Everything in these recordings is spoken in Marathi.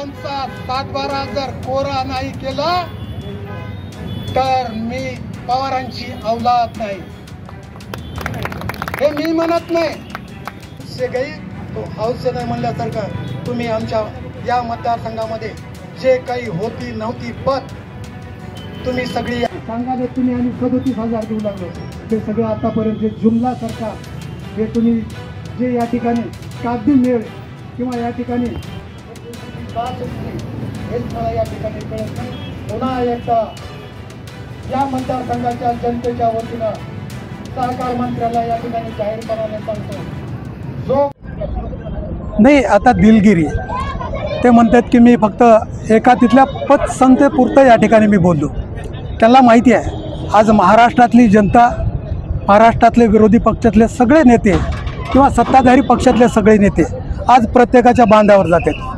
शेतकऱ्यांचा 7-12 जर कोरा नाही केला तर मी पवारांची औलाद नाही, हे मी म्हणत नाही। से गई तो औषध नाही म्हणल्यासारखं तुम्ही आमच्या या मतदारसंघामध्ये जे काही होती नव्हती पद तुम्ही सगळी सांगाले तुम्ही आणि 37,000 देऊ लागलो, ते सगळं आतापर्यंत जुमला सरकार हे तुम्ही जे या ठिकाणी कागदी मेळ किंवा या ठिकाणी हेच मला या ठिकाणी कळत नाही। पुन्हा एकदा या मतदारसंघाच्या जनतेच्या वतीनं सहकार मंत्र्याला या ठिकाणी जाहीरपणाने सांगतो, जो नाही आता दिलगिरी ते म्हणतात की मी फक्त एका तिथल्या पतसंस्थेपुरतं या ठिकाणी मी बोललो। त्यांना माहिती आहे आज महाराष्ट्रातली जनता, महाराष्ट्रातले विरोधी पक्षातले सगळे नेते किंवा सत्ताधारी पक्षातले सगळे नेते आज प्रत्येकाच्या बांधावर जातात,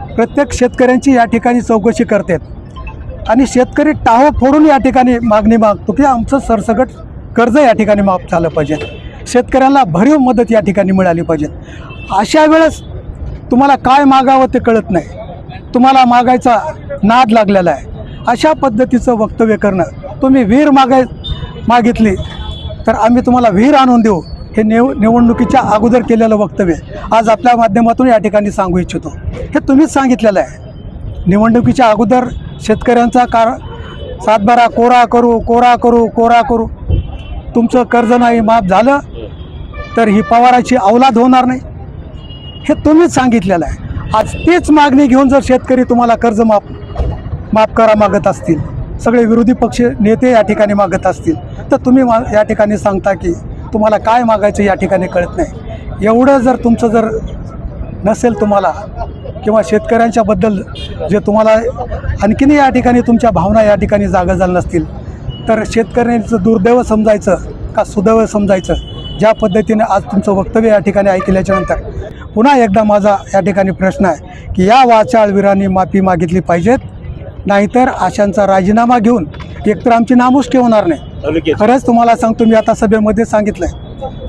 प्रत्येक शेतकऱ्यांची या ठिकाणी चौकशी करतात आणि शेतकरी टाहो फोडून या ठिकाणी मागणी मागतो की आमचं सरसकट कर्ज या ठिकाणी माफ झालं पाहिजे, शेतकऱ्यांना भरीव मदत या ठिकाणी मिळाली पाहिजे। अशा वेळेस तुम्हाला काय मागावं ते कळत नाही, तुम्हाला मागायचा नाद लागलेला आहे। अशा पद्धतीचं वक्तव्य करणं, तुम्ही विहीर मागितली तर आम्ही तुम्हाला विहीर आणून देऊ, हे निवडणुकीच्या अगोदर केलेलं वक्तव्य आज आपल्या माध्यमातून या ठिकाणी सांगू इच्छितो। हे तुम्हीच सांगितलेलं आहे निवडणुकीच्या अगोदर शेतकऱ्यांचा 7-12 कोरा करू कोरा करू कोरा करू, तुमचं कर्ज नाही माफ झालं तर ही पवाराची औलाद होणार नाही, हे तुम्हीच सांगितलेलं आहे। आज तीच मागणी घेऊन जर शेतकरी तुम्हाला कर्ज माफ करा मागत असतील, सगळे विरोधी पक्ष नेते या ठिकाणी मागत असतील, तर तुम्ही या ठिकाणी सांगता की तुम्हाला काय मागायचं या ठिकाणी कळत नाही। एवढं जर तुमचं जर नसेल तुम्हाला किंवा शेतकऱ्यांच्याबद्दल जे तुम्हाला आणखीन या ठिकाणी तुमच्या भावना या ठिकाणी जागा झाल्या नसतील तर शेतकऱ्यांचं दुर्दैव समजायचं का सुदैव समजायचं। ज्या पद्धतीने आज तुमचं वक्तव्य या ठिकाणी ऐकल्याच्यानंतर पुन्हा एकदा माझा या ठिकाणी प्रश्न आहे की या वाचाळवीरांनी माफी मागितली पाहिजेत, नाहीतर आशांचा राजीनामा घेऊन एकतर आमची नामूस ठेवणार नाही। खरंच तुम्हाला सांगतो, मी आता सभेमध्ये सांगितलंय,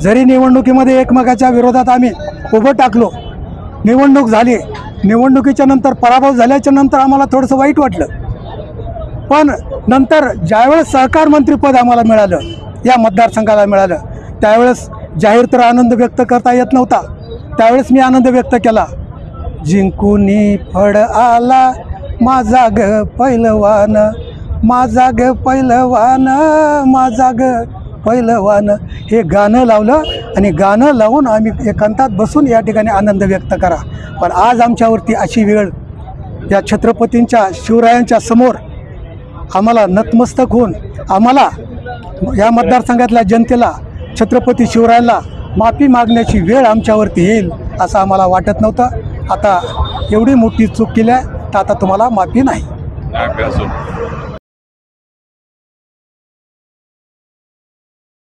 जरी निवडणुकीमध्ये एकमेकाच्या विरोधात आम्ही उभं टाकलो, निवडणूक झाली, निवडणुकीच्या नंतर पराभव झाल्याच्या नंतर आम्हाला थोडंसं वाईट वाटलं, पण नंतर ज्यावेळेस सहकार मंत्रीपद आम्हाला मिळालं, या मतदारसंघाला मिळालं, त्यावेळेस जाहीर तर आनंद व्यक्त करता येत नव्हता, त्यावेळेस मी आनंद व्यक्त केला। जिंकुनी फड आला माझा ग पहिलवान, माझा ग पहिलवान, माझा ग पहिलवान, हे गाणं लावलं आणि गाणं लावून आम्ही एकांतात बसून या ठिकाणी आनंद व्यक्त करा। पण आज आमच्यावरती अशी वेळ, या छत्रपतींच्या शिवरायांच्या समोर आम्हाला नतमस्तक होऊन आम्हाला या मतदारसंघातल्या जनतेला छत्रपती शिवरायांना माफी मागण्याची वेळ आमच्यावरती येईल असं आम्हाला वाटत नव्हतं। आता एवढी मोठी चूक केली आहे तर आता तुम्हाला माफी नाही।